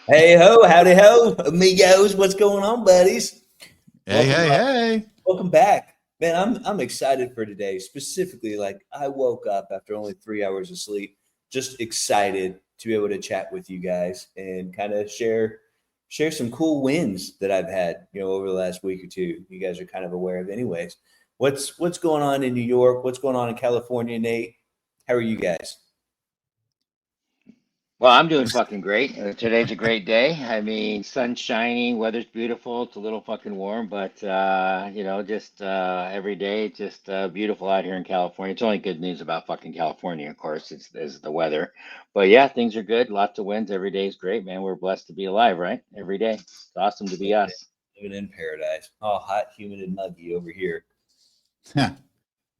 Hey ho, howdy ho, amigos. What's going on, buddies? Hey, Welcome, hey, hey. welcome back, man. I'm excited for today. Specifically, like I woke up after only 3 hours of sleep, just excited to be able to chat with you guys and kind of share some cool wins that I've had, over the last week or two. You guys are kind of aware of, anyways. What's going on in New York? What's going on in California, Nate? How are you guys? Well, I'm doing fucking great. Today's a great day. I mean, sun's shining, weather's beautiful. It's a little fucking warm, but just every day, just beautiful out here in California. It's only good news about fucking California, of course. Is the weather, but yeah, things are good. Lots of wins. Every day is great, man. We're blessed to be alive, right? Every day, it's awesome to be us. Living in paradise. Oh, hot, humid, and muggy over here.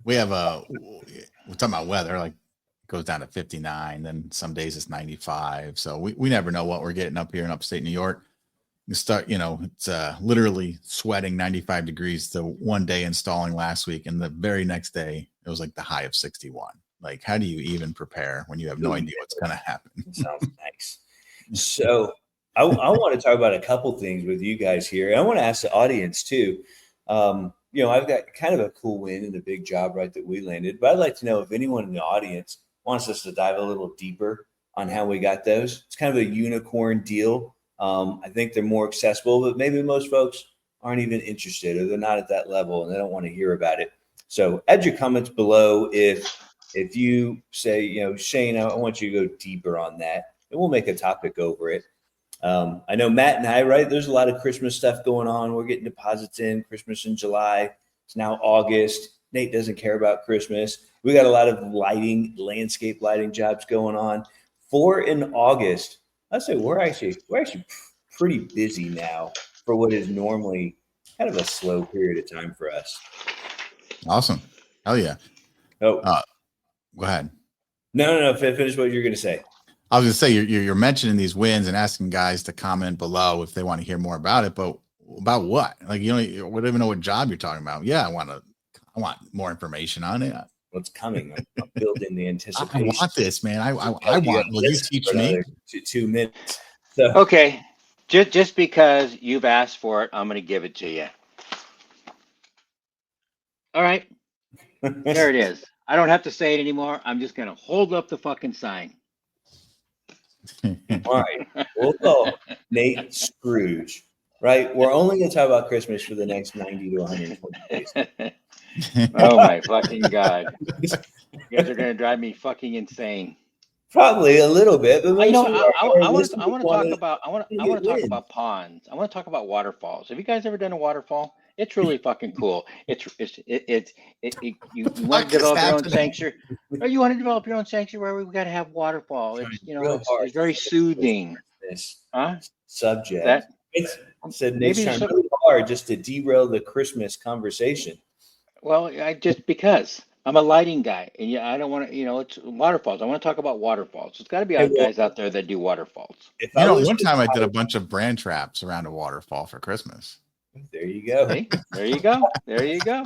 We have we're talking about weather, like it goes down to 59, then some days it's 95. So we never know what we're getting up here in upstate New York. It's literally sweating 95 degrees the one day installing last week. And the very next day, it was like the high of 61. Like, how do you even prepare when you have no idea what's going to happen? Sounds nice. So I want to talk about a couple things with you guys here. And I want to ask the audience too. I've got kind of a cool win in the big job, right, that we landed. But I'd like to know if anyone in the audience wants us to dive a little deeper on how we got those. It's kind of a unicorn deal. I think they're more accessible, but maybe most folks aren't even interested or they're not at that level and they don't want to hear about it. So add your comments below if you say, Shane, I want you to go deeper on that, and we'll make a topic over it. I know Matt and I, right? There's a lot of Christmas stuff going on. We're getting deposits in Christmas in July. It's now August. Nate doesn't care about Christmas. We got a lot of landscape lighting jobs going on. In August, I'd say we're actually pretty busy now for what is normally kind of a slow period of time for us. Awesome. Hell yeah. Oh, go ahead. No. Finish what you're going to say. I was going to say you're mentioning these wins and asking guys to comment below if they want to hear more about it, but about what? Like, we don't even know what job you're talking about. Yeah, I want more information on it. What's coming? I'm building the anticipation. I want this, man. I want. Will you teach me? 2 minutes. So. Okay, just because you've asked for it, I'm going to give it to you. All right, there it is. I don't have to say it anymore. I'm just going to hold up the fucking sign. All right, we'll go Nate Scrooge. Right, we're only going to talk about Christmas for the next 90 to 120 days. Oh my fucking god! You guys are going to drive me fucking insane. Probably a little bit, but I want to talk about ponds. I want to talk about waterfalls. Have you guys ever done a waterfall? It's really fucking cool. You want to develop your own sanctuary, or you want to develop your own sanctuary? We got to have waterfall. It's very soothing. This huh? Subject. It's really hard just to derail the Christmas conversation. Well, because I'm a lighting guy, and I don't want to. It's waterfalls. I want to talk about waterfalls. There's got to be guys out there that do waterfalls. One time I did a bunch of brand traps around a waterfall for Christmas. There you go. See? There you go.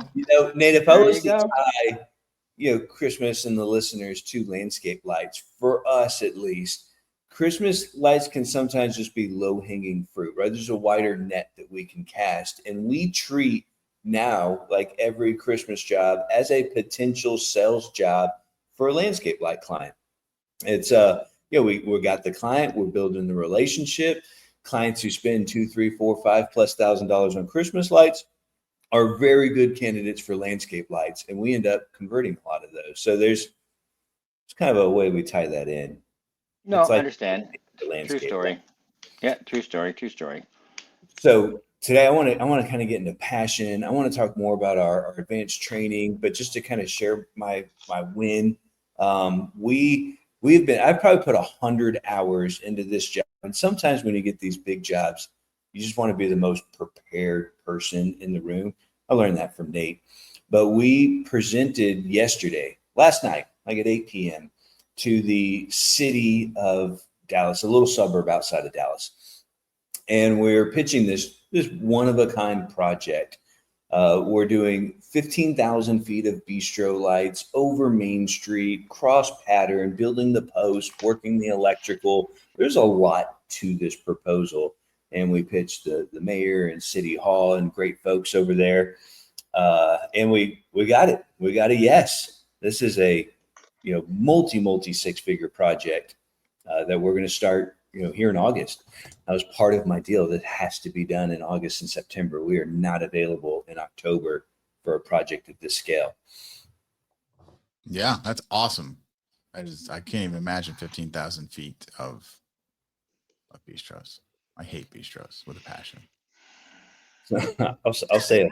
Nate, if I was to tie, Christmas and the listeners to landscape lights, for us at least, Christmas lights can sometimes just be low-hanging fruit, right? There's a wider net that we can cast, and we treat now, like every Christmas job, as a potential sales job for a landscape light client. It's we got the client, we're building the relationship. Clients who spend $2,000, $3,000, $4,000, $5,000+ on Christmas lights are very good candidates for landscape lights, and we end up converting a lot of those. So it's kind of a way we tie that in. No, I understand. True story. Light. Yeah, true story. So today I want to kind of get into passion. I want to talk more about our advanced training, but just to kind of share my win. I've probably put 100 hours into this job. And sometimes when you get these big jobs, you just want to be the most prepared person in the room. I learned that from Nate. But we presented last night, like at 8 p.m., to the city of Dallas, a little suburb outside of Dallas. And we're pitching this one-of-a-kind project We're doing 15,000 feet of bistro lights over Main Street, cross pattern, building the post, working the electrical. There's a lot to this proposal. And we pitched the mayor and city hall and great folks over there. And we got it. We got a yes. This is a multi 6-figure project that we're going to start here in August. That was part of my deal. That has to be done in August and September. We are not available in October for a project of this scale. Yeah, that's awesome. I can't even imagine 15,000 feet of bistros. I hate bistros with a passion. I'll say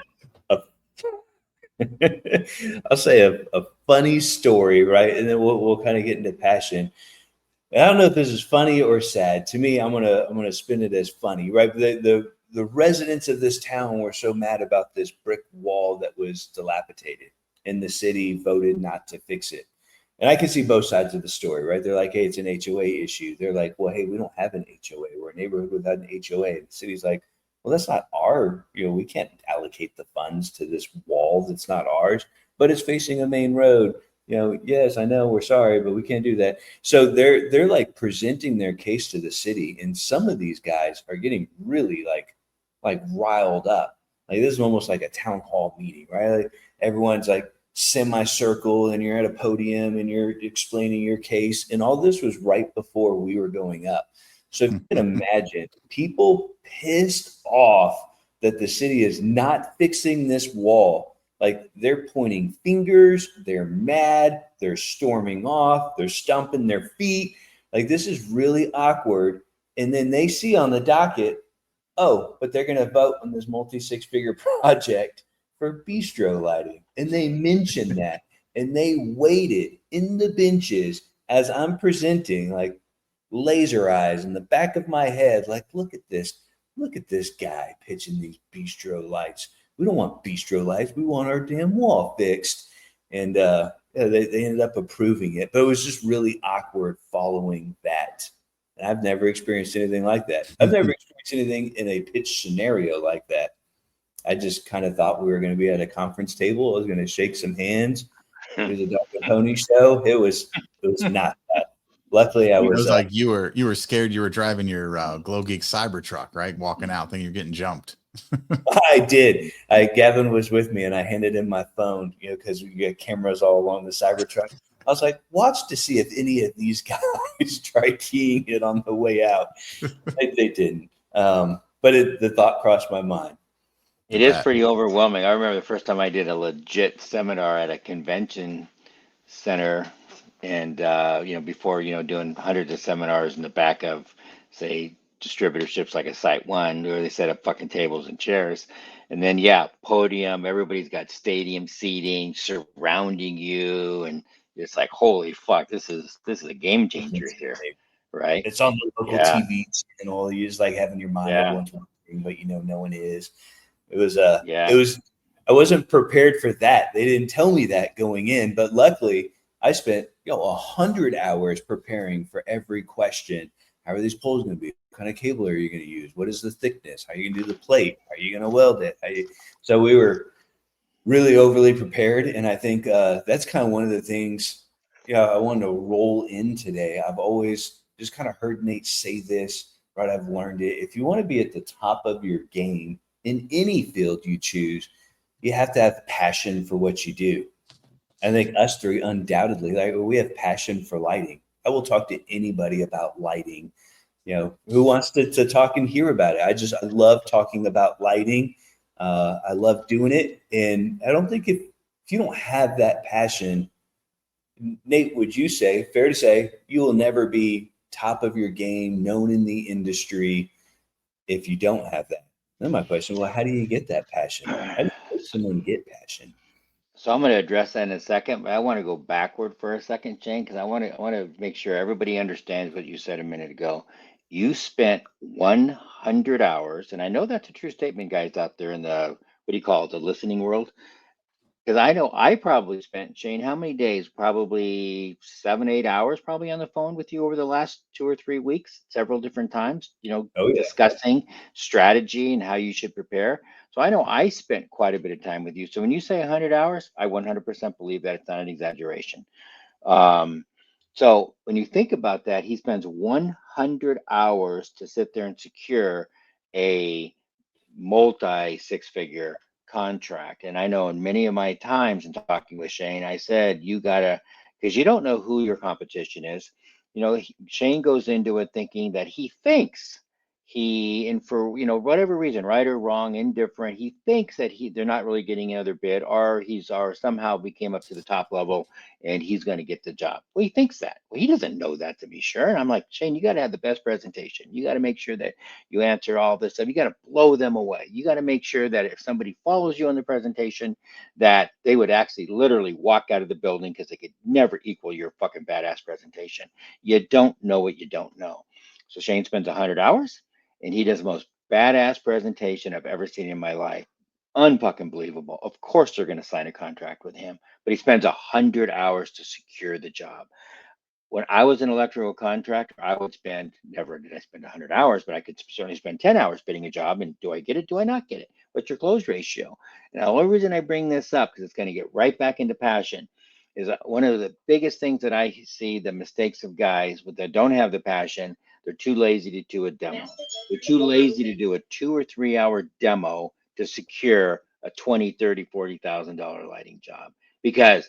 I'll say a funny story, right? And then we'll kind of get into passion. I don't know if this is funny or sad. To me, I'm gonna spin it as funny, right? The residents of this town were so mad about this brick wall that was dilapidated, and the city voted not to fix it. And I can see both sides of the story, right? They're like, hey, it's an HOA issue. They're like, well, hey, we don't have an HOA. We're a neighborhood without an HOA. And the city's like, well, that's not our, we can't allocate the funds to this wall that's not ours, but it's facing a main road. Yes, I know, we're sorry, but we can't do that. So they're like presenting their case to the city, and some of these guys are getting really like riled up. Like this is almost like a town hall meeting, right? Like everyone's like semicircle, and you're at a podium and you're explaining your case, and all this was right before we were going up. So if you can imagine, people pissed off that the city is not fixing this wall. Like they're pointing fingers, they're mad, they're storming off, they're stomping their feet. Like this is really awkward. And then they see on the docket, oh, but they're going to vote on this multi 6-figure project for bistro lighting. And they mentioned that. And they waited in the benches as I'm presenting, like laser eyes in the back of my head, like, look at this guy pitching these bistro lights. We don't want bistro lights. We want our damn wall fixed. And they ended up approving it. But it was just really awkward following that. And I've never experienced anything like that. I've never experienced anything in a pitch scenario like that. I just kind of thought we were going to be at a conference table. I was going to shake some hands, do the Dog and Pony show. It was not that. Luckily, I was like you were scared you were driving your Glow Geek Cybertruck, right? Walking out thinking you're getting jumped. I did. Gavin was with me, and I handed him my phone, because we get cameras all along the Cybertruck. I was like, watch to see if any of these guys try keying it on the way out. They didn't. But the thought crossed my mind. It is pretty overwhelming. I remember the first time I did a legit seminar at a convention center, and before doing hundreds of seminars in the back of, say, distributorships like a Site One, where they set up fucking tables and chairs, and then podium. Everybody's got stadium seating surrounding you, and it's like, holy fuck, this is a game changer here, right? It's on the local TV channel. You just like having your mind everyone's wondering, but no one is. It was I wasn't prepared for that. They didn't tell me that going in, but luckily I spent 100 hours preparing for every question. How are these poles going to be? What kind of cable are you going to use? What is the thickness? How are you going to do the plate? How are you going to weld it? So we were really overly prepared, and I think that's kind of one of the things I wanted to roll in today. I've always just kind of heard Nate say this, right? I've learned it. If you want to be at the top of your game in any field you choose, you have to have passion for what you do. I think us three undoubtedly, we have passion for lighting. I will talk to anybody about lighting, who wants to talk and hear about it. I love talking about lighting. I love doing it. And I don't think if you don't have that passion, Nate, would you say, fair to say, you will never be top of your game, known in the industry if you don't have that? Then my question, well, how do you get that passion? How do you make someone get passion? So I'm going to address that in a second, but I want to go backward for a second, Shane, because I want to make sure everybody understands what you said a minute ago. You spent 100 hours, and I know that's a true statement, guys out there in the, what do you call it, the listening world. Because I know I probably spent, Shane, how many days? Probably 7, 8 hours probably on the phone with you over the last 2 or 3 weeks, several different times, Oh yeah. discussing strategy and how you should prepare. So I know I spent quite a bit of time with you. So when you say 100 hours, I 100% believe that it's not an exaggeration. Um, so when you think about that, he spends 100 hours to sit there and secure a multi six figure contract. And I know in many of my times in talking with Shane, I said, you gotta, because you don't know who your competition is. Shane goes into it thinking that he thinks and for whatever reason, right or wrong, indifferent, he thinks that they're not really getting another bid, or somehow we came up to the top level and he's going to get the job. Well, he thinks that. Well, he doesn't know that, to be sure. And I'm like, Shane, you got to have the best presentation. You got to make sure that you answer all this stuff. You got to blow them away. You got to make sure that if somebody follows you on the presentation, that they would actually literally walk out of the building because they could never equal your fucking badass presentation. You don't know what you don't know. So Shane spends 100 hours and he does the most badass presentation I've ever seen in my life. Unfucking believable. Of course they're going to sign a contract with him, but he spends 100 hours to secure the job. When I was an electrical contractor, I would spend, never did I spend 100 hours, but I could certainly spend 10 hours bidding a job. And do I get it? Do I not get it? What's your close ratio? And the only reason I bring this up, because it's going to get right back into passion, is one of the biggest things that I see the mistakes of guys that don't have the passion. They're too lazy to do a demo. They're too lazy to do a 2 or 3 hour demo to secure a 20, 30, $40,000 lighting job because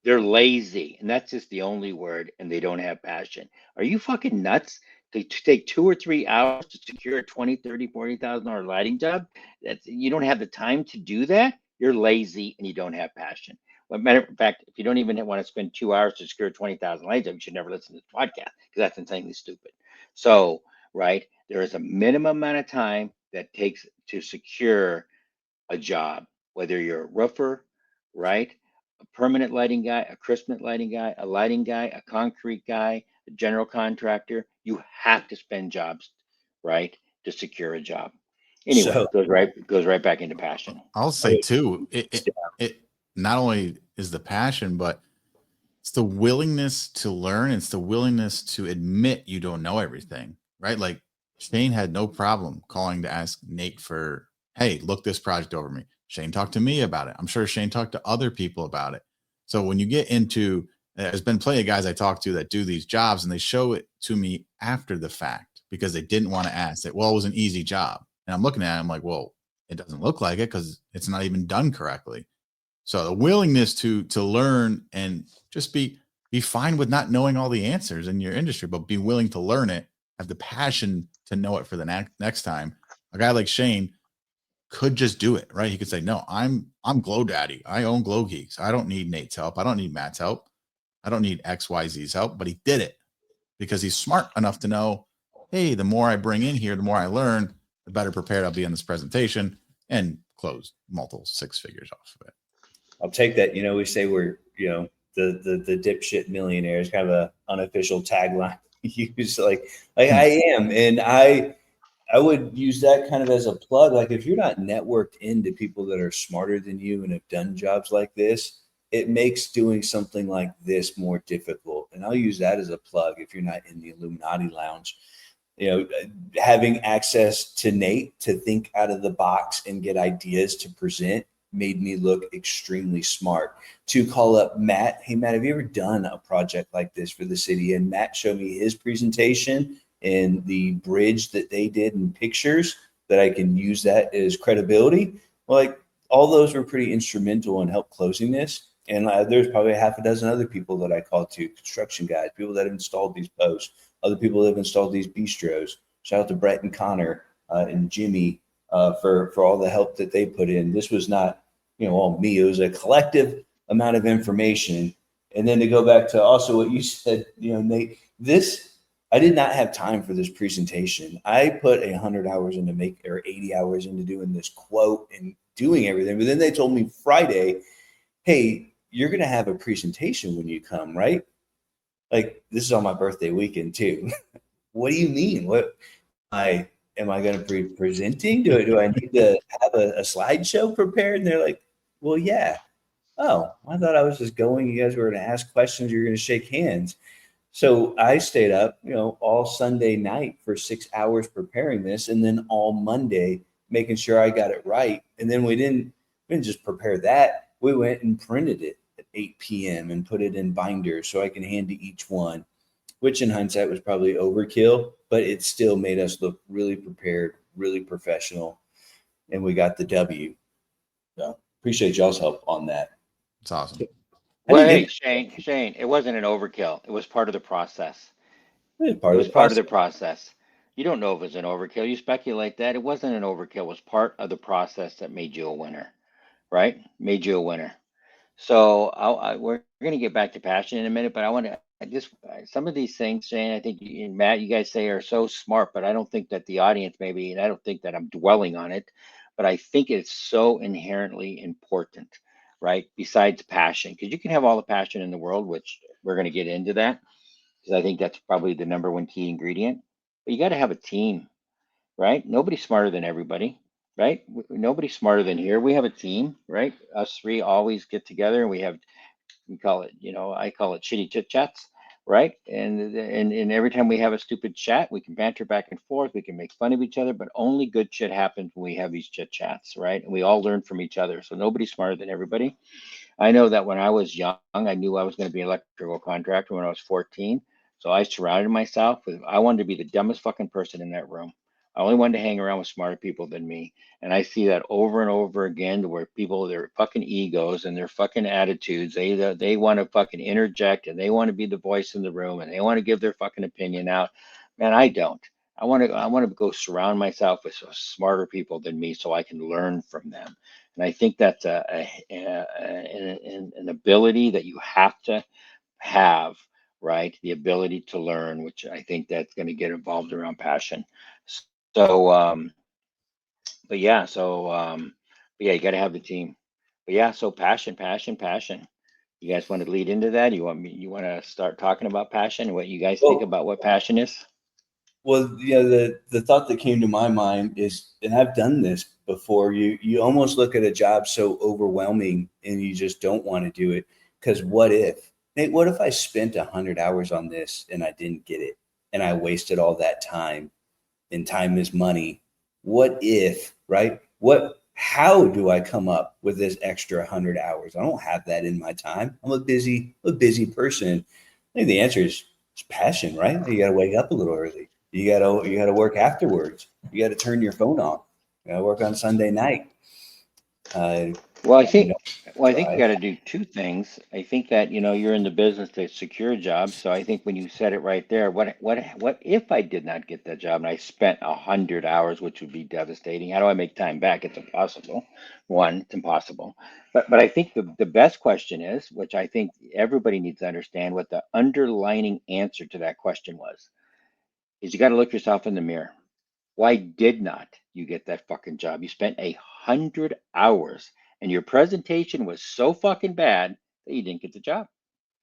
they're lazy, and that's just the only word, and they don't have passion. Are you fucking nuts to take 2 or 3 hours to secure a 20, 30, $40,000 lighting job? You don't have the time to do that. You're lazy and you don't have passion. Well, matter of fact, if you don't even want to spend 2 hours to secure 20,000 lighting job, you should never listen to this podcast because that's insanely stupid. So, right, there is a minimum amount of time that takes to secure a job, whether you're a roofer, right? A permanent lighting guy, a crispment lighting guy, a lighting guy, a concrete guy, a general contractor. You have to spend jobs, right, to secure a job. Anyway, So goes right back into passion. I'll say too, it not only is the passion, but it's the willingness to learn. It's the willingness to admit you don't know everything, right? Like Shane had no problem calling to ask Nate for, hey, look this project over me. Shane talked to me about it. I'm sure Shane talked to other people about it. So when you get into, there's been plenty of guys I talk to that do these jobs and they show it to me after the fact because they didn't want to ask it. Well, it was an easy job. And I'm looking at it, I'm like, well, it doesn't look like it because it's not even done correctly. So the willingness to learn and just be fine with not knowing all the answers in your industry, but be willing to learn it, have the passion to know it for the next time. A guy like Shane could just do it, right? He could say, no, I'm Glow Daddy. I own Glow Geeks. I don't need Nate's help. I don't need Matt's help. I don't need XYZ's help, but he did it because he's smart enough to know, hey, the more I bring in here, the more I learn, the better prepared I'll be in this presentation and close multiple six figures off of it. I'll take that. We say we're, the dipshit millionaire is kind of a unofficial tagline used like I am. And I would use that kind of as a plug. Like if you're not networked into people that are smarter than you and have done jobs like this, it makes doing something like this more difficult. And I'll use that as a plug. If you're not in the Illuminati Lounge, having access to Nate to think out of the box and get ideas to present made me look extremely smart. To call up Matt, hey Matt, have you ever done a project like this for the city? And Matt showed me his presentation and the bridge that they did in pictures that I can use that as credibility. Like all those were pretty instrumental in help closing this. And there's probably a half a dozen other people that I called to, construction guys, people that have installed these posts, other people that have installed these bistros. Shout out to Brett and Connor and Jimmy for all the help that they put in. This was not, all me. It was a collective amount of information. And then to go back to also what you said, Nate, I did not have time for this presentation. I put 100 hours into 80 hours into doing this quote and doing everything. But then they told me Friday, hey, you're going to have a presentation when you come, right? Like this is on my birthday weekend too. What do you mean? Am I going to be presenting? Do I need to have a slideshow prepared? And they're like, well, yeah. Oh, I thought I was just going. You guys were going to ask questions. You're going to shake hands. So I stayed up, all Sunday night for 6 hours preparing this, and then all Monday making sure I got it right. And then we didn't just prepare that. We went and printed it at 8 p.m. and put it in binders so I can hand to each one, which in hindsight was probably overkill, but it still made us look really prepared, really professional, and we got the W. So appreciate y'all's help on that. It's awesome. Well, hey, Shane, it wasn't an overkill. It was part of the process. It was part of the process. You don't know if it was an overkill. You speculate that. It wasn't an overkill. It was part of the process that made you a winner, right? Made you a winner. So we're going to get back to passion in a minute, but I want to just some of these things, Shane, I think you and Matt, you guys say are so smart, but I don't think that the audience maybe, and I don't think that I'm dwelling on it, but I think it's so inherently important, right? Besides passion, because you can have all the passion in the world, which we're going to get into that, because I think that's probably the number one key ingredient. But you got to have a team, right? Nobody's smarter than everybody, right? Nobody's smarter than here. We have a team, right? Us three always get together and we call it, I call it shitty chit chats, right? And every time we have a stupid chat, we can banter back and forth. We can make fun of each other, but only good shit happens when we have these chit chats, right? And we all learn from each other. So nobody's smarter than everybody. I know that when I was young, I knew I was going to be an electrical contractor when I was 14. So I surrounded myself with, I wanted to be the dumbest fucking person in that room. I only wanted to hang around with smarter people than me. And I see that over and over again where people, their fucking egos and their fucking attitudes, they want to fucking interject and they want to be the voice in the room and they want to give their fucking opinion out. Man, I don't. I want to go surround myself with smarter people than me so I can learn from them. And I think that's an ability that you have to have, right? The ability to learn, which I think that's going to get involved around passion. So, but yeah, you got to have the team. But yeah, so passion, passion, passion. You guys want to lead into that? You want to start talking about passion and what you guys think about what passion is? Well, the thought that came to my mind is, and I've done this before, you almost look at a job so overwhelming and you just don't want to do it. Because what if, Nate, what if I spent 100 hours on this and I didn't get it and I wasted all that time, and time is money? What if, right? How do I come up with this extra 100 hours? I don't have that in my time. I'm a busy person. I think the answer is passion, right? You got to wake up a little early. You gotta work afterwards. You got to turn your phone off. You got to work on Sunday night. Well, I think you got to do two things. I think that you're in the business to secure jobs. So I think when you said it right there, what if I did not get that job and I spent 100 hours, which would be devastating? How do I make time back? It's impossible. One, it's impossible. But I think the best question is, which I think everybody needs to understand, what the underlining answer to that question was, is you got to look yourself in the mirror. Why did not you get that fucking job? You spent 100 hours and your presentation was so fucking bad that you didn't get the job.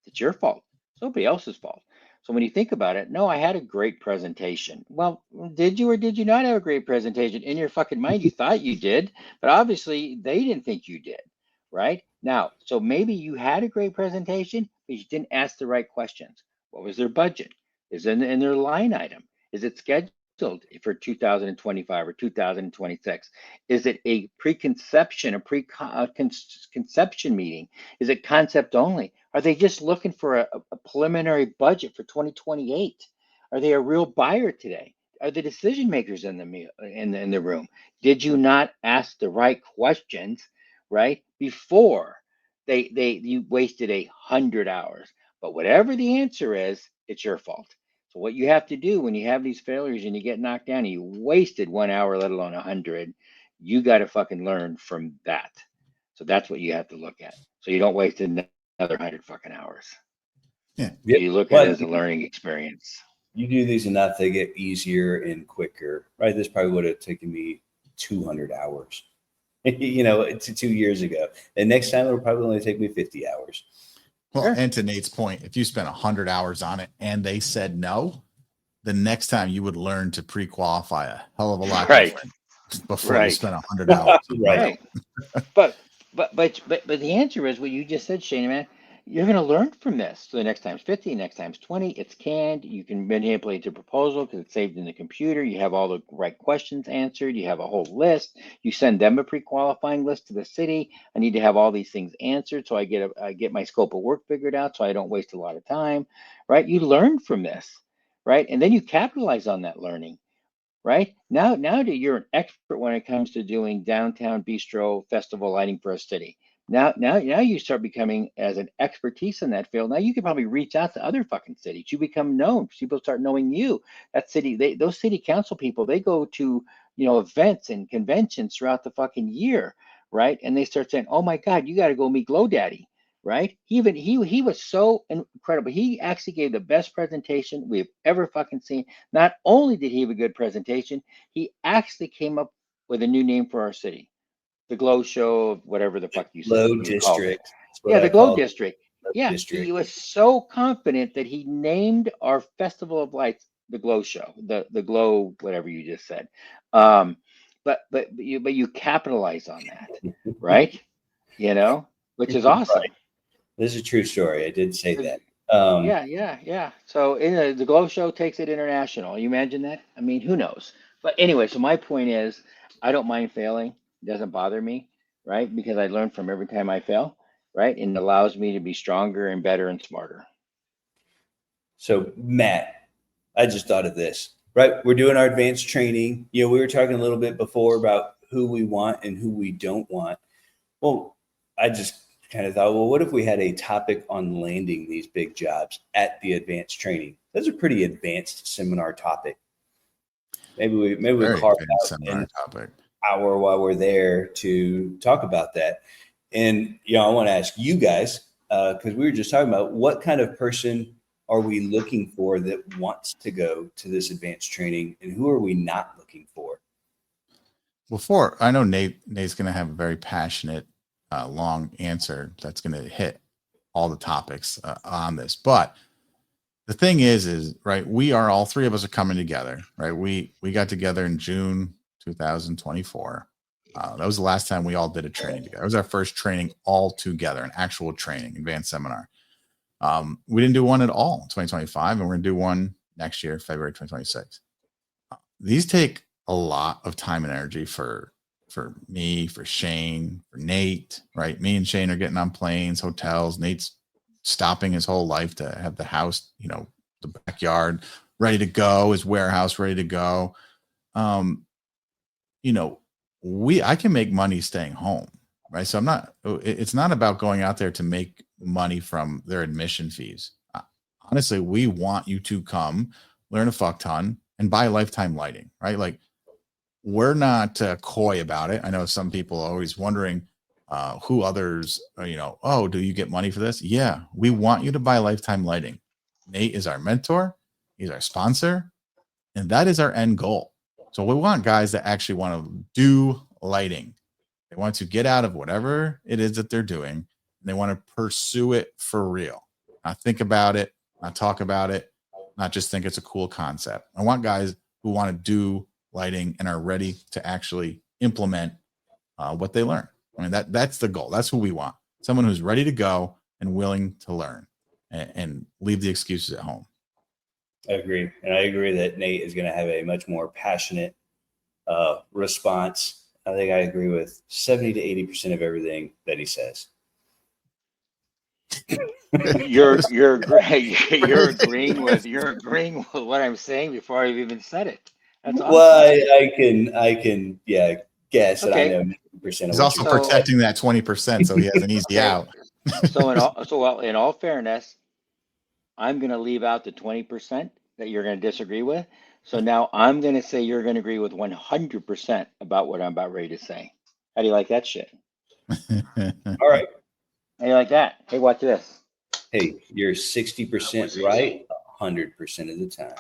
It's your fault. It's nobody else's fault. So when you think about it, no, I had a great presentation. Well, did you or did you not have a great presentation? In your fucking mind, you thought you did, but obviously they didn't think you did, right? Now, so maybe you had a great presentation, but you didn't ask the right questions. What was their budget? Is it in their line item? Is it scheduled for 2025 or 2026? Is it a preconception, conception meeting? Is it concept only? Are they just looking for a preliminary budget for 2028? Are they a real buyer today? Are the decision makers in the room? Did you not ask the right questions, right, before you wasted 100 hours? But whatever the answer is, it's your fault. So what you have to do when you have these failures and you get knocked down and you wasted 1 hour, let alone 100, you got to fucking learn from that. So that's what you have to look at. So you don't waste another 100 fucking hours. Yeah. So you look at it as a learning experience. You do these enough, they get easier and quicker, right? This probably would have taken me 200 hours, it's 2 years ago. And next time it'll probably only take me 50 hours. Well, sure. And to Nate's point, if you spent 100 hours on it and they said no, the next time you would learn to pre-qualify a hell of a lot different before you spent 100 hours. Right. But But the answer is what you just said, Shane, man. You're going to learn from this. So the next time's 50, next time's 20. It's canned. You can manipulate the proposal because it's saved in the computer. You have all the right questions answered. You have a whole list. You send them a pre-qualifying list to the city. I need to have all these things answered so I get my scope of work figured out so I don't waste a lot of time, right? You learn from this, right? And then you capitalize on that learning. Right now that you're an expert when it comes to doing downtown bistro festival lighting for a city. Now you start becoming as an expertise in that field. Now you can probably reach out to other fucking cities. You become known. People start knowing you. That city, those city council people, they go to events and conventions throughout the fucking year, right? And they start saying, "Oh my God, you got to go meet Glow Daddy." Right? He was so incredible. He actually gave the best presentation we've ever fucking seen. Not only did he have a good presentation, he actually came up with a new name for our city, the Glow Show, whatever the fuck Low you called it. district. That's what Yeah, I the Glow call it. District. Low Yeah, district. he was so confident that he named our Festival of Lights the Glow Show, the Glow, whatever you just said. But you capitalize on that, right? Which is awesome. This is a true story. I did say that. Yeah. So the Glow Show takes it international. You imagine that? I mean, who knows? But anyway, so my point is, I don't mind failing. It doesn't bother me, right? Because I learn from every time I fail, right? And it allows me to be stronger and better and smarter. So, Matt, I just thought of this, right? We're doing our advanced training. We were talking a little bit before about who we want and who we don't want. Well, I just kind of thought, well, what if we had a topic on landing these big jobs at the advanced training? That's a pretty advanced seminar topic. Maybe we carve out an hour while we're there to talk about that. And I want to ask you guys, because we were just talking about what kind of person are we looking for that wants to go to this advanced training, and who are we not looking for? Before, I know Nate's going to have a very passionate, long answer that's going to hit all the topics on this. But the thing is right, we are, all three of us are coming together, right? We got together in June 2024. That was the last time we all did a training together. It was our first training all together, an actual training, advanced seminar. We didn't do one at all in 2025, and we're going to do one next year, February 2026. These take a lot of time and energy for me, for Shane, for Nate, right? Me and Shane are getting on planes, hotels. Nate's stopping his whole life to have the house, the backyard ready to go, his warehouse ready to go. I can make money staying home, right? So it's not about going out there to make money from their admission fees. Honestly, we want you to come learn a fuck ton and buy lifetime lighting, right? Like, we're not coy about it. I know some people are always wondering who others are, oh, do you get money for this? Yeah, we want you to buy lifetime lighting. Nate is our mentor. He's our sponsor. And that is our end goal. So we want guys that actually want to do lighting. They want to get out of whatever it is that they're doing, and they want to pursue it for real. Not think about it, not talk about it, not just think it's a cool concept. I want guys who want to do lighting and are ready to actually implement what they learn. I mean, that's the goal. That's who we want. Someone who's ready to go and willing to learn and leave the excuses at home. I agree. And I agree that Nate is going to have a much more passionate response. I think I agree with 70 to 80% of everything that he says. You're agreeing with what I'm saying before I've even said it. That's awesome. Well, I can guess that I know 90%. He's also protecting that 20%, so he has an easy out. So in all fairness, I'm going to leave out the 20% that you're going to disagree with. So now I'm going to say you're going to agree with 100% about what I'm about ready to say. How do you like that shit? All right. How do you like that? Hey, watch this. Hey, you're 60% right 100% of the time.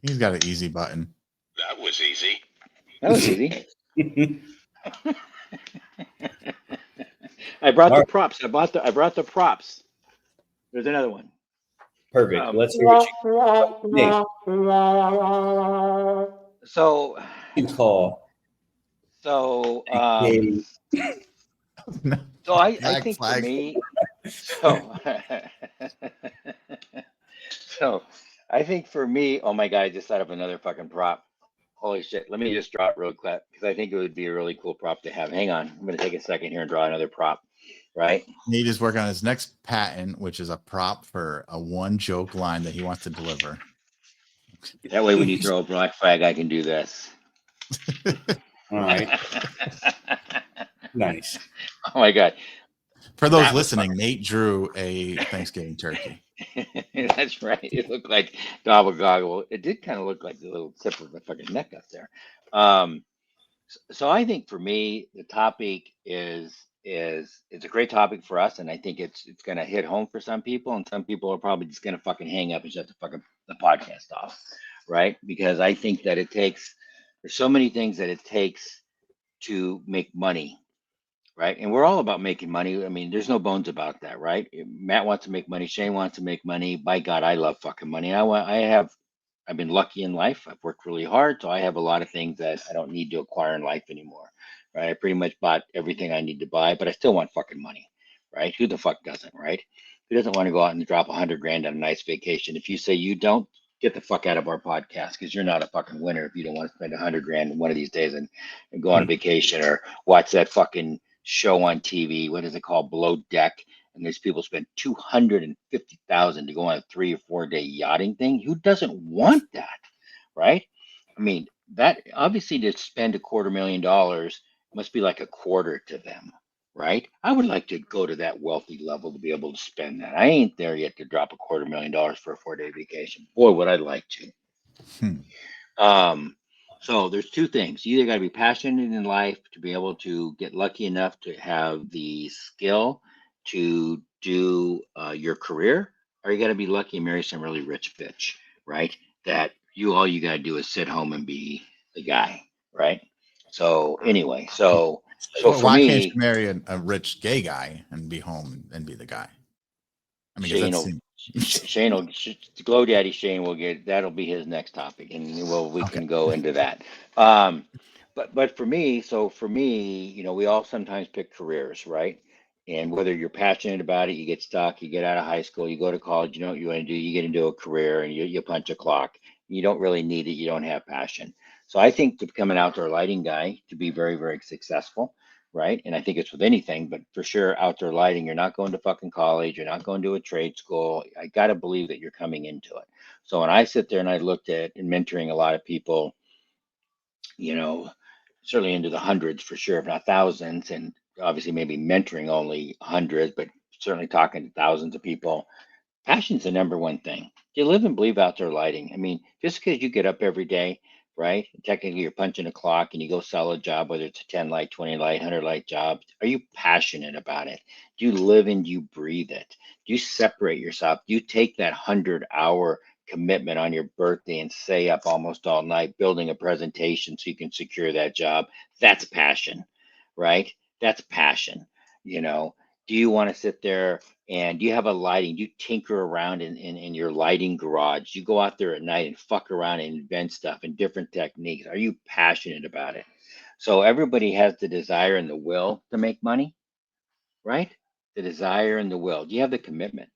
He's got an easy button. That was easy. I brought the props. I brought the props. There's another one. Perfect. Let's hear what you So can call. So No. So I Flag, think for flag. me, so so I think for me, oh my God, I just thought of another fucking prop. Holy shit. Let me just draw it real quick because I think it would be a really cool prop to have. Hang on. I'm going to take a second here and draw another prop. Right. Nate is working on his next patent, which is a prop for a one joke line that he wants to deliver. That way, when you throw a black flag, I can do this. All right. Nice. Oh my God. For those That was listening, Nate drew a Thanksgiving turkey. That's right. It looked like gobble goggle. It did kind of look like the little tip of the fucking neck up there. So I think for me, the topic is it's a great topic for us, and I think it's gonna hit home for some people, and some people are probably just gonna fucking hang up and shut the podcast off, right? Because I think that there's so many things that it takes to make money, right? And we're all about making money. I mean, there's no bones about that, right? Matt wants to make money. Shane wants to make money. By God, I love fucking money. I've been lucky in life. I've worked really hard, so I have a lot of things that I don't need to acquire in life anymore, right? I pretty much bought everything I need to buy, but I still want fucking money, right? Who the fuck doesn't, right? Who doesn't want to go out and drop 100 grand on a nice vacation? If you say you don't, get the fuck out of our podcast because you're not a fucking winner if you don't want to spend 100 grand one of these days and go on a vacation or watch that fucking show on TV. What is it called? Below Deck. And there's people spend 250,000 to go on a 3 or 4 day yachting thing. Who doesn't want that, right? I mean, that obviously to spend $250,000 must be like a quarter to them, right? I would like to go to that wealthy level to be able to spend that. I ain't there yet to drop $250,000 for a 4 day vacation. Boy, would I like to. So there's two things. You either got to be passionate in life to be able to get lucky enough to have the skill to do your career, or you got to be lucky and marry some really rich bitch, right? That all you got to do is sit home and be the guy, right? So anyway, so Well, for why can't you me, marry a rich gay guy and be home and be the guy? I mean, because Shane that's will, Shane will, Glow Daddy Shane will that'll be his next topic, and we okay. can go into that. Um, but for me, we all sometimes pick careers, right? And whether you're passionate about it, you get stuck, you get out of high school, you go to college, you know what you want to do, you get into a career and you punch a clock. You don't really need it, you don't have passion. So I think to become an outdoor lighting guy to be very, very successful, right? And I think it's with anything, but for sure, outdoor lighting, you're not going to fucking college, you're not going to a trade school. I got to believe that you're coming into it. So when I sit there and I looked at and mentoring a lot of people, you know, certainly into the hundreds for sure, if not thousands, and obviously maybe mentoring only hundreds, but certainly talking to thousands of people. Passion's the number one thing. You live and believe outdoor lighting. I mean, just because you get up every day, right? Technically, you're punching a clock and you go sell a job, whether it's a 10 light, 20 light, 100 light job. Are you passionate about it? Do you live and you breathe it? Do you separate yourself? Do you take that 100-hour commitment on your birthday and stay up almost all night building a presentation so you can secure that job? That's passion, right? That's passion. You know, do you want to sit there and do you have a lighting? Do you tinker around in your lighting garage? You go out there at night and fuck around and invent stuff and different techniques. Are you passionate about it? So everybody has the desire and the will to make money, right? The desire and the will. Do you have the commitment,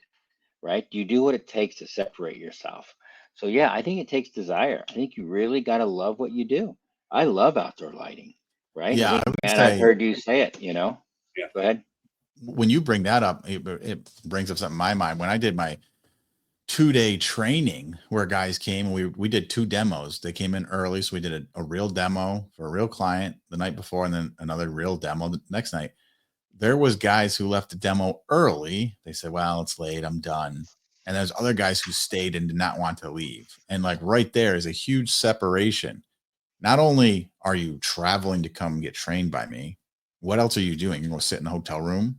right? Do you do what it takes to separate yourself? So yeah, I think it takes desire. I think you really got to love what you do. I love outdoor lighting, right? I Yeah, I think, would man, I've say heard you say it, Yeah. Go ahead. when you bring that up, it brings up something in my mind. When I did my 2-day training where guys came and we did 2 demos. They came in early. So we did a real demo for a real client the night before and then another real demo the next night. There was guys who left the demo early. They said, well, it's late. I'm done. And there's other guys who stayed and did not want to leave. And like right there is a huge separation. Not only are you traveling to come get trained by me, what else are you doing? You're going to sit in a hotel room,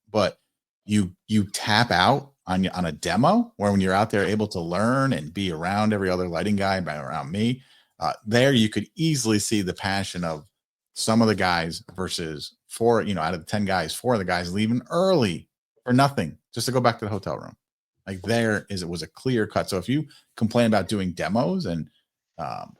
but you tap out on a demo where when you're out there able to learn and be around every other lighting guy, around me, there you could easily see the passion of some of the guys versus 4, out of the 10 guys, 4 of the guys leaving early for nothing, just to go back to the hotel room. Like it was a clear cut. So if you complain about doing demos and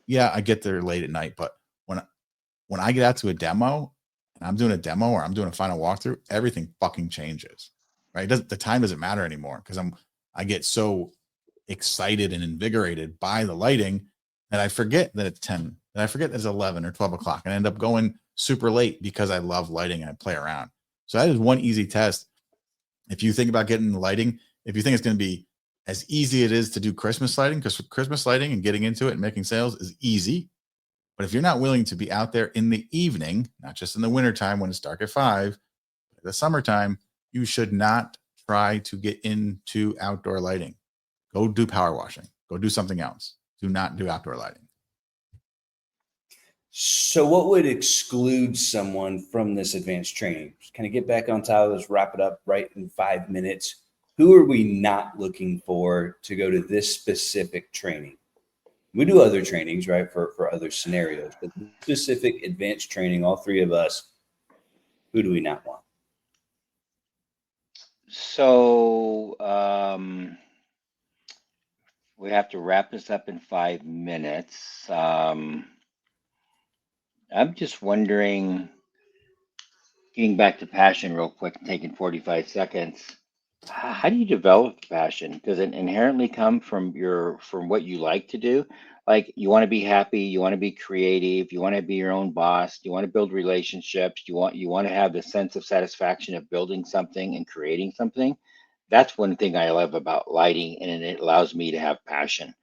yeah, I get there late at night, but when I get out to a demo, and I'm doing a demo or I'm doing a final walkthrough, everything fucking changes, right? The time doesn't matter anymore because I get so excited and invigorated by the lighting that I forget that it's 10, and I forget that it's 11 or 12 o'clock, and I end up going super late because I love lighting and I play around. So that is one easy test. If you think about getting the lighting, if you think it's going to be as easy it is to do Christmas lighting, because Christmas lighting and getting into it and making sales is easy. But if you're not willing to be out there in the evening, not just in the wintertime when it's dark at 5, the summertime, you should not try to get into outdoor lighting. Go do power washing. Go do something else. Do not do outdoor lighting. So what would exclude someone from this advanced training? Just kind of get back on top of this, wrap it up right in 5 minutes. Who are we not looking for to go to this specific training? We do other trainings, right, for other scenarios, but specific advanced training, all three of us, who do we not want? So we have to wrap this up in 5 minutes. I'm just wondering, getting back to passion real quick, taking 45 seconds. How do you develop passion? Does it inherently come from what you like to do? Like you want to be happy, you want to be creative, you want to be your own boss, you want to build relationships, you want to have the sense of satisfaction of building something and creating something. That's one thing I love about lighting, and it allows me to have passion,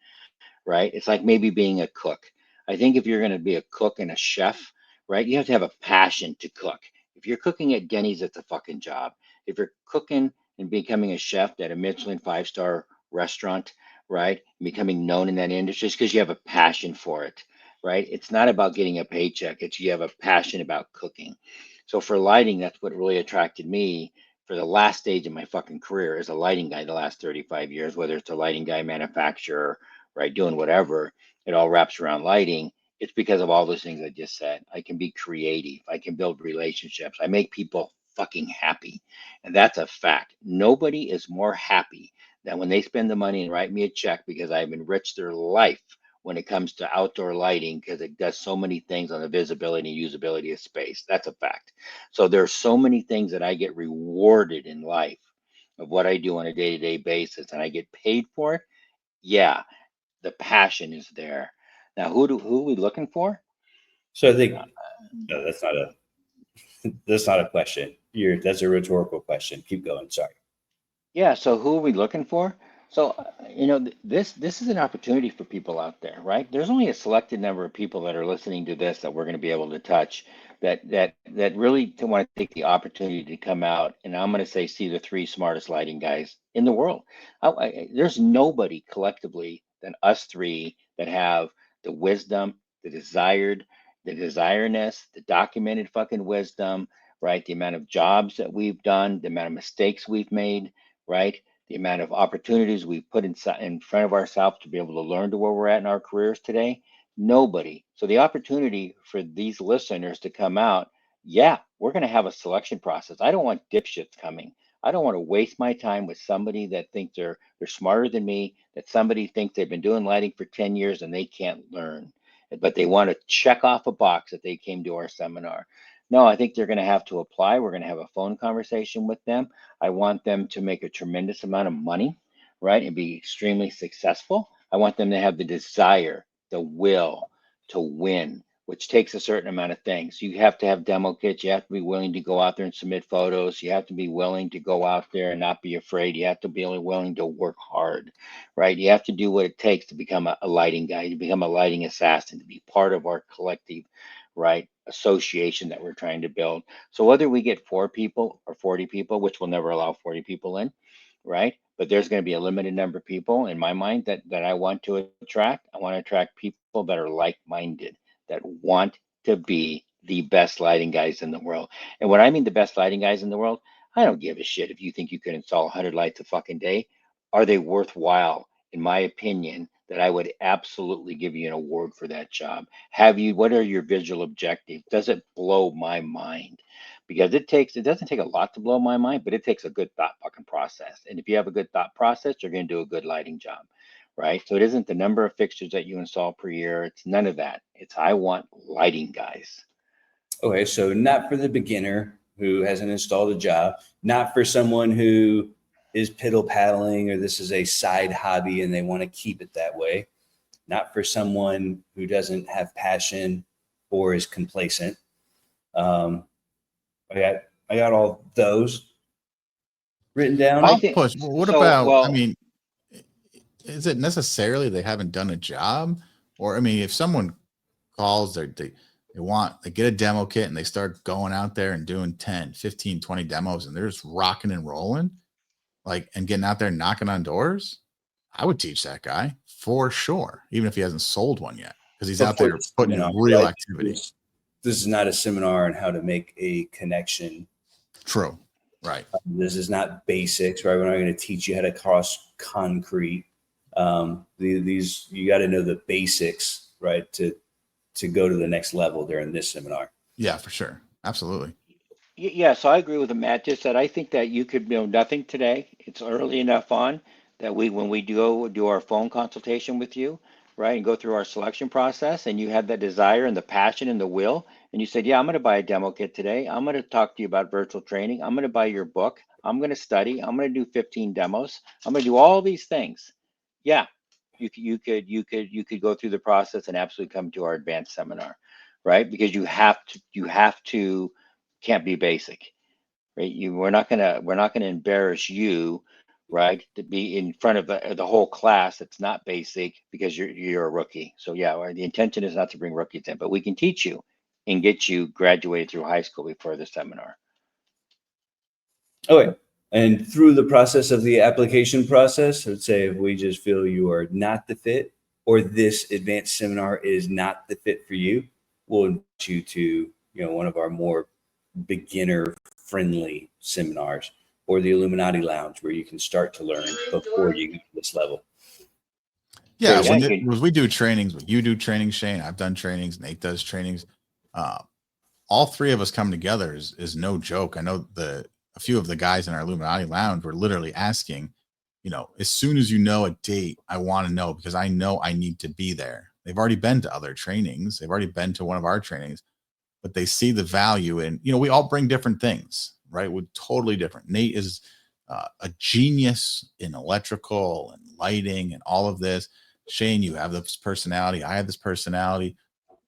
right? It's like maybe being a cook. I think if you're going to be a cook and a chef, right, you have to have a passion to cook. If you're cooking at Denny's, it's a fucking job. If you're cooking and becoming a chef at a Michelin 5-star restaurant, right, and becoming known in that industry, it's because you have a passion for it, right? It's not about getting a paycheck. It's you have a passion about cooking. So for lighting, that's what really attracted me for the last stage of my fucking career as a lighting guy, the last 35 years, whether it's a lighting guy, manufacturer, right, doing whatever, it all wraps around lighting. It's because of all those things I just said. I can be creative. I can build relationships. I make people fucking happy. And that's a fact. Nobody is more happy than when they spend the money and write me a check because I've enriched their life when it comes to outdoor lighting because it does so many things on the visibility and usability of space. That's a fact. So there's so many things that I get rewarded in life of what I do on a day-to-day basis and I get paid for it. Yeah, the passion is there. Now, who are we looking for? So I think no, that's not a question. That's a rhetorical question. Keep going. Sorry. Yeah, so who are we looking for? So, this is an opportunity for people out there, right? There's only a selected number of people that are listening to this that we're going to be able to touch that really want to take the opportunity to come out and I'm going to say see the three smartest lighting guys in the world. There's nobody collectively than us three that have the wisdom, the desireness, the documented fucking wisdom, right? The amount of jobs that we've done, the amount of mistakes we've made, right? The amount of opportunities we've put in front of ourselves to be able to learn to where we're at in our careers today. Nobody. So the opportunity for these listeners to come out, yeah, we're going to have a selection process. I don't want dipshits coming. I don't want to waste my time with somebody that thinks they're smarter than me, that somebody thinks they've been doing lighting for 10 years and they can't learn, but they want to check off a box that they came to our seminar. No, I think they're going to have to apply. We're going to have a phone conversation with them. I want them to make a tremendous amount of money, right, and be extremely successful. I want them to have the desire, the will to win, which takes a certain amount of things. You have to have demo kits. You have to be willing to go out there and submit photos. You have to be willing to go out there and not be afraid. You have to be willing to work hard, right? You have to do what it takes to become a lighting guy, to become a lighting assassin, to be part of our collective, right, association that we're trying to build. So whether we get 4 people or 40 people, which will never allow 40 people in, right? But there's going to be a limited number of people in my mind that I want to attract. I want to attract people that are like-minded, that want to be the best lighting guys in the world. And when I mean the best lighting guys in the world, I don't give a shit if you think you can install 100 lights a fucking day. Are they worthwhile? In my opinion, that I would absolutely give you an award for that job. What are your visual objectives? Does it blow my mind? Because it doesn't take a lot to blow my mind, but it takes a good thought fucking process. And if you have a good thought process, you're going to do a good lighting job, right? So it isn't the number of fixtures that you install per year. It's none of that. It's I want lighting guys. Okay, so not for the beginner who hasn't installed a job, not for someone who is piddle paddling or this is a side hobby and they want to keep it that way, not for someone who doesn't have passion or is complacent. I got all those written down. I I'll think push. Well, what so. about, I Well, mean, is it necessarily they haven't done a job? Or, I mean, if someone calls, they get a demo kit and they start going out there and doing 10, 15, 20 demos and they're just rocking and rolling, like, and getting out there and knocking on doors, I would teach that guy for sure, even if he hasn't sold one yet, because he's out Before there the putting seminar, in real right? activity. This is not a seminar on how to make a connection. True. Right. This is not basics, right? We're not going to teach you how to cross concrete. These you got to know the basics, right? To go to the next level during this seminar. Yeah, for sure. Absolutely. yeah, so I agree with Matt. Just that I think that you could know nothing today. It's early enough on that when we do our phone consultation with you, right, and go through our selection process, and you have that desire and the passion and the will, and you said, yeah, I'm going to buy a demo kit today. I'm going to talk to you about virtual training. I'm going to buy your book. I'm going to study. I'm going to do 15 demos. I'm going to do all these things. Yeah, you could go through the process and absolutely come to our advanced seminar, right? Because you have to can't be basic, right? We're not gonna embarrass you, right? To be in front of the whole class that's not basic because you're a rookie. So yeah, the intention is not to bring rookies in, but we can teach you and get you graduated through high school before the seminar. Okay. And through the process of the application process, let's say if we just feel you are not the fit or this advanced seminar is not the fit for you, we'll invite you to, one of our more beginner friendly seminars or the Illuminati Lounge where you can start to learn before you get to this level. Yeah, Yeah, when we do trainings, when you do trainings, Shane, I've done trainings, Nate does trainings. All three of us come together is no joke. I know a few of the guys in our Illuminati Lounge were literally asking, as soon as you know a date, I want to know because I know I need to be there. They've already been to other trainings. They've already been to one of our trainings, but they see the value in, we all bring different things, right? We're totally different. Nate is a genius in electrical and lighting and all of this. Shane, you have this personality. I have this personality.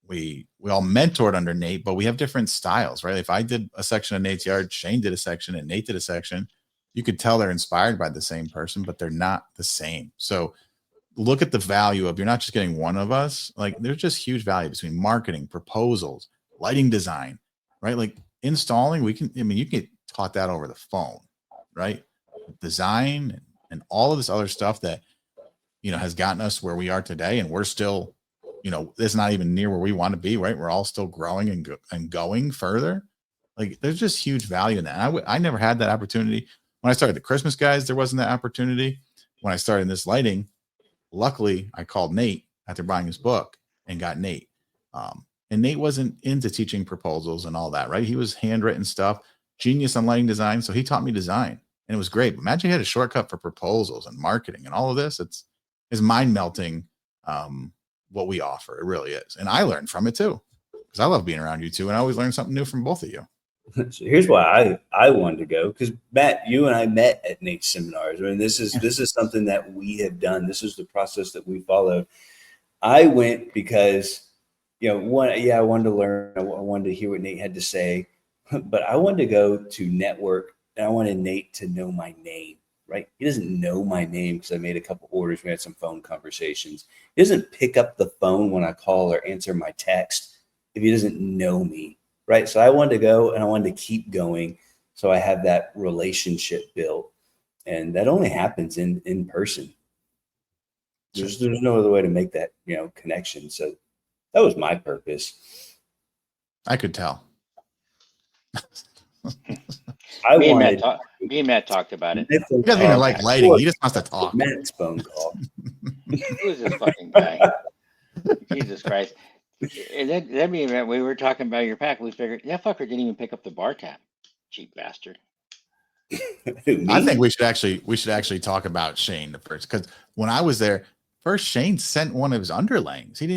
We all mentored under Nate, but we have different styles, right? If I did a section of Nate's yard, Shane did a section, and Nate did a section, you could tell they're inspired by the same person, but they're not the same. So look at the value of, you're not just getting one of us. Like, there's just huge value between marketing, proposals, lighting design, right? Like installing, you can get taught that over the phone, right? Design and all of this other stuff that, has gotten us where we are today. And we're still, it's not even near where we want to be, right? We're all still growing and going further. Like, there's just huge value in that. I never had that opportunity. When I started the Christmas guys, there wasn't that opportunity. When I started this lighting, luckily I called Nate after buying his book and got Nate. And Nate wasn't into teaching proposals and all that, right? He was handwritten stuff, genius on lighting design. So he taught me design and it was great. But imagine he had a shortcut for proposals and marketing and all of this. It's mind melting. What we offer. It really is. And I learned from it too, because I love being around you two and I always learn something new from both of you. So here's why I wanted to go, because Matt, you and I met at Nate's seminars. I mean, this is something that we have done. This is the process that we followed. I went because, I wanted to learn. I wanted to hear what Nate had to say, but I wanted to go to network and I wanted Nate to know my name. Right? He doesn't know my name because I made a couple orders. We had some phone conversations. He doesn't pick up the phone when I call or answer my text if he doesn't know me. Right? So I wanted to go and I wanted to keep going. So I have that relationship built. And that only happens in person. There's no other way to make that, connection. So that was my purpose. I could tell. Me and Matt talked about it. He doesn't even like lighting. He just wants to talk. Matt's phone call. Who's this fucking guy? Jesus Christ. And then we were talking about your pack. We figured that fucker didn't even pick up the bar tab. Cheap bastard. I think we should actually talk about Shane first, because when I was there, first Shane sent one of his underlings. He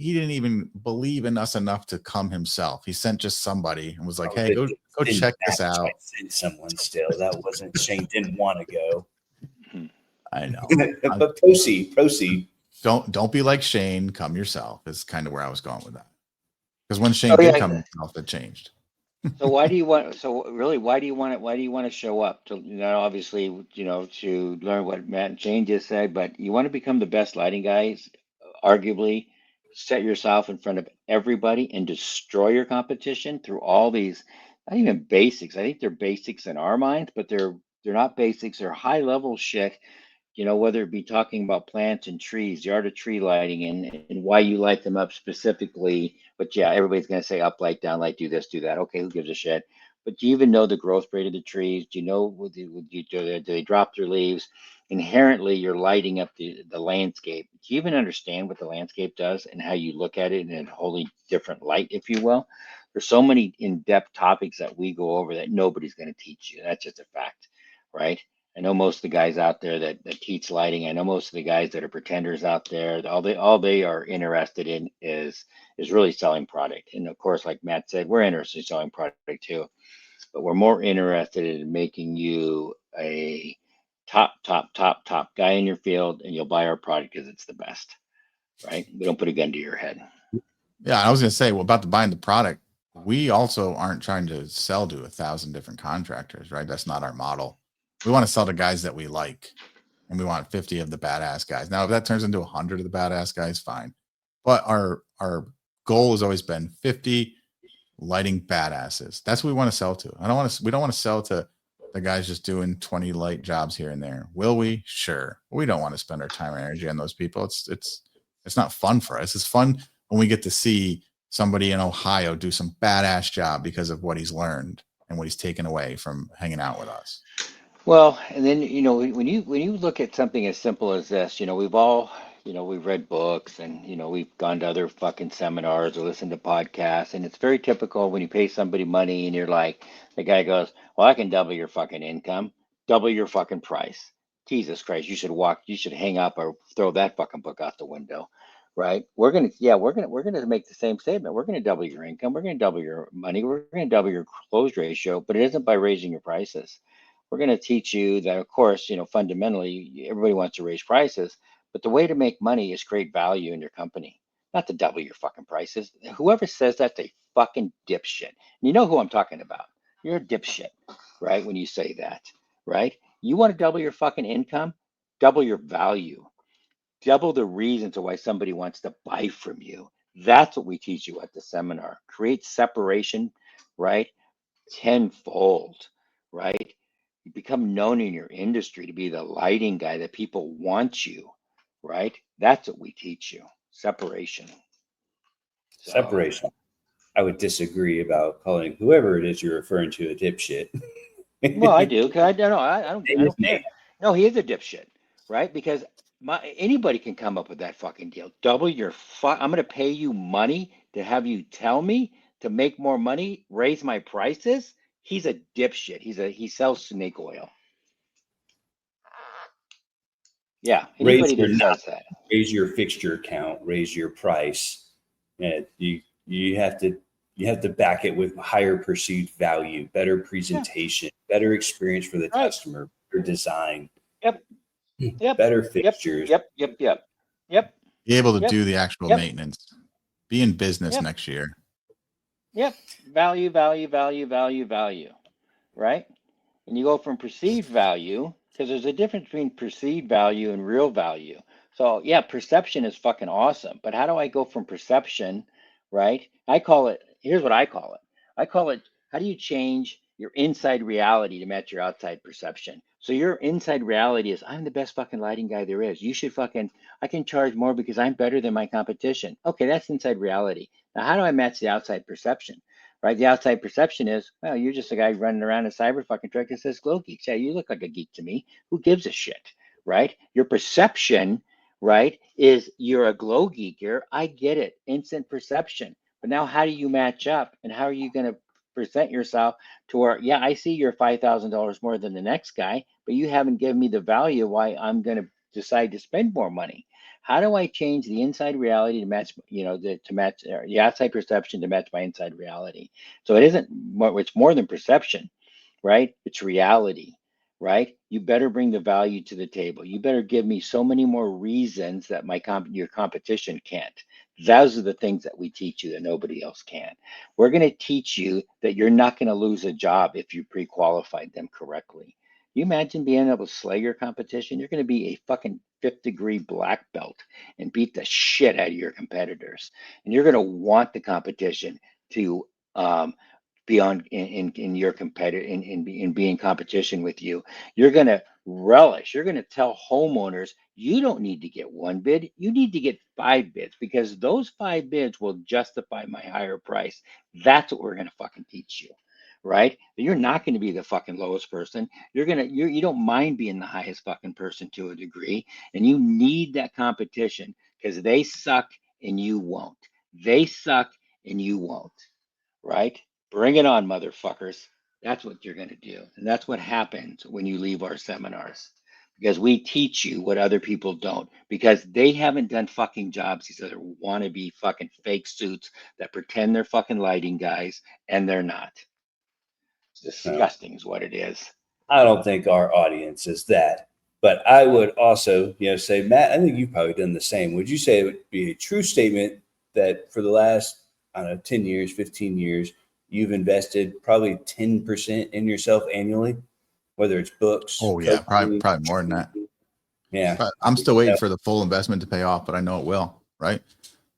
he didn't even believe in us enough to come himself. He sent just somebody and was like, "Hey, go check this out." I sent someone still. That wasn't Shane didn't want to go. I know. But proceed. Don't be like Shane. Come yourself is kind of where I was going with that. Because when Shane did come himself, it changed. So why do you want? So really, why do you want it? Why do you want to show up? To obviously, to learn what Matt and Shane just said, but you want to become the best lighting guys. Arguably, set yourself in front of everybody and destroy your competition through all these, not even basics. I think they're basics in our minds, but they're not basics. They're high level shit. Whether it be talking about plants and trees, the art of tree lighting, and why you light them up specifically. But yeah, everybody's going to say up light, down light, do this, do that. Okay, who gives a shit? But do you even know the growth rate of the trees? Do you know, do they drop their leaves? Inherently, you're lighting up the landscape. Do you even understand what the landscape does and how you look at it in a wholly different light, if you will? There's so many in-depth topics that we go over that nobody's going to teach you. That's just a fact, right? I know most of the guys out there that teach lighting. I know most of the guys that are pretenders out there. All they are interested in is really selling product. And of course, like Matt said, we're interested in selling product too, but we're more interested in making you a top guy in your field, and you'll buy our product because it's the best, right? We don't put a gun to your head. Yeah, I was gonna say, well, about the buying the product, we also aren't trying to sell to 1,000 different contractors, right? That's not our model. We want to sell to guys that we like, and we want 50 of the badass guys. Now, if that turns into 100 of the badass guys, fine. But our goal has always been 50 lighting badasses. That's what we want to sell to. We don't want to sell to the guys just doing 20 light jobs here and there. Will we? Sure. We don't want to spend our time and energy on those people. It's not fun for us. It's fun when we get to see somebody in Ohio do some badass job because of what he's learned and what he's taken away from hanging out with us. Well, and then when you look at something as simple as this, we've all we've read books, and we've gone to other fucking seminars or listened to podcasts, and it's very typical when you pay somebody money and you're like, the guy goes, "Well, I can double your fucking income, double your fucking price." Jesus Christ, you should hang up or throw that fucking book out the window, right? We're gonna make the same statement. We're gonna double your income, we're gonna double your money, we're gonna double your close ratio, but it isn't by raising your prices. We're going to teach you that, of course, fundamentally, everybody wants to raise prices, but the way to make money is create value in your company, not to double your fucking prices. Whoever says that's a fucking dipshit. And you know who I'm talking about. You're a dipshit, right? When you say that, right? You want to double your fucking income, double your value, double the reasons why somebody wants to buy from you. That's what we teach you at the seminar. Create separation, right? Tenfold, right? You become known in your industry to be the lighting guy that people want you, right? That's what we teach you. Separation. Separation. I would disagree about calling whoever it is you're referring to a dipshit. Well, I do, because I don't care. No, he is a dipshit, right? Because anybody can come up with that fucking deal. Double your I'm going to pay you money to have you tell me to make more money, raise my prices. He's a dipshit. He sells snake oil. Yeah, anybody that says that. Raise your fixture count, raise your price. And you have to back it with higher perceived value, better presentation, better experience for the customer, better design. Yep. Better fixtures. Yep. Be able to do the actual maintenance. Be in business next year. Yep. Value. Right? And you go from perceived value, because there's a difference between perceived value and real value. So yeah, perception is fucking awesome. But how do I go from perception, right? Here's what I call it. I call it, how do you change your inside reality to match your outside perception? So your inside reality is, I'm the best fucking lighting guy there is. I can charge more because I'm better than my competition. Okay, that's inside reality. Now, how do I match the outside perception? Right? The outside perception is, well, you're just a guy running around a cyber fucking truck that says glow geeks. Yeah, you look like a geek to me. Who gives a shit? Right? Your perception, right, is you're a glow geeker. I get it. Instant perception. But now how do you match up, and how are you going to present yourself to where, yeah, I see you're $5,000 more than the next guy, but you haven't given me the value why I'm going to decide to spend more money. How do I change the inside reality to match, to match the outside perception to match my inside reality? So it isn't more, it's more than perception, right? It's reality, right? You better bring the value to the table. You better give me so many more reasons that your competition can't. Those are the things that we teach you that nobody else can. We're going to teach you that you're not going to lose a job if you pre-qualified them correctly. You imagine being able to slay your competition? You're going to be a fucking fifth-degree black belt and beat the shit out of your competitors. And you're going to want the competition to be on in your competitor in be in competition with you. You're going to relish. You're going to tell homeowners you don't need to get one bid. You need to get 5 bids because those 5 bids will justify my higher price. That's what we're going to fucking teach you. Right? You're not going to be the fucking lowest person. You don't mind being the highest fucking person to a degree, and you need that competition because they suck and you won't. They suck and you won't. Right? Bring it on, motherfuckers. That's what you're going to do. And that's what happens when you leave our seminars. Because we teach you what other people don't. Because they haven't done fucking jobs. These other wannabe fucking fake suits that pretend they're fucking lighting guys and they're not. It's No, disgusting, is what it is. I don't think our audience is that. But I would also, say, Matt, I think you've probably done the same. Would you say it would be a true statement that for the last, I don't know, 10 years, 15 years, you've invested probably 10% in yourself annually, whether it's books, Oh yeah, coaching, probably more than that. Yeah. But I'm still waiting for the full investment to pay off, but I know it will, right?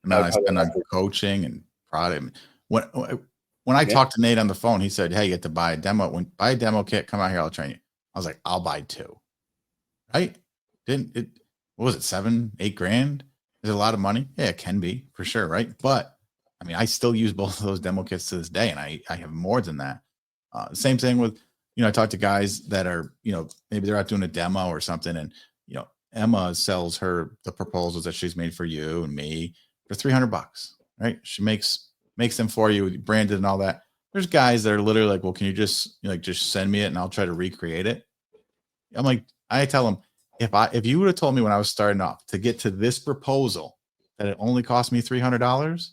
And now I spend on coaching and product. When I talked to Nate on the phone, he said, "Hey, you get to buy a demo. Buy a demo kit, come out here, I'll train you." I was like, "I'll buy 2." Right? Didn't it? What was it? 7, 8 grand? Is it a lot of money? Yeah, it can be for sure, right? But I mean, I still use both of those demo kits to this day, and I have more than that. Same thing with, I talk to guys that are, maybe they're out doing a demo or something, and Emma sells the proposals that she's made for you and me for $300, right? She makes them for you, branded and all that. There's guys that are literally like, well, can you just just send me it and I'll try to recreate it. I'm like, I tell them, if you would have told me when I was starting off to get to this proposal that it only cost me $300,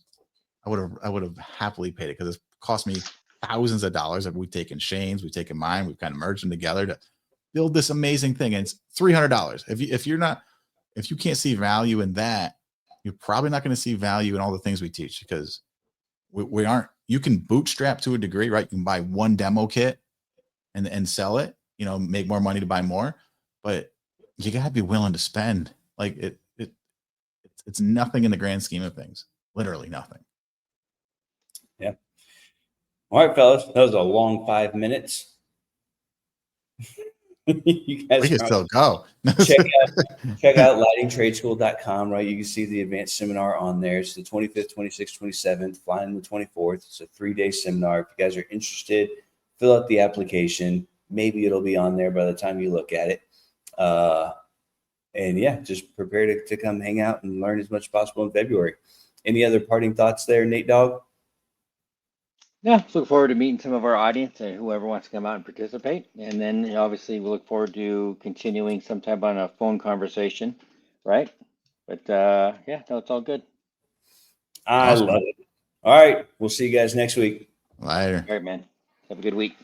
I would have happily paid it because it's cost me thousands of dollars. We've taken Shane's, we've taken mine, we've kind of merged them together to build this amazing thing, and it's $300. If you can't see value in that, you're probably not going to see value in all the things we teach because we aren't. You can bootstrap to a degree, right? You can buy one demo kit and sell it, make more money to buy more, but you gotta be willing to spend. Like it's nothing in the grand scheme of things. Literally nothing. Yeah. All right, fellas, that was a long 5 minutes. You guys we can still go. check out lightingtradeschool.com, right? You can see the advanced seminar on there. It's the 25th, 26th, 27th, flying the 24th. It's a 3-day seminar. If you guys are interested, fill out the application. Maybe it'll be on there by the time you look at it. And yeah, just prepare to come hang out and learn as much as possible in February. Any other parting thoughts there, Nate Dogg? Yeah, look forward to meeting some of our audience and whoever wants to come out and participate. And then obviously we look forward to continuing sometime on a phone conversation, right? But yeah, no, it's all good. I love it. All right. We'll see you guys next week. Later. All right, man. Have a good week.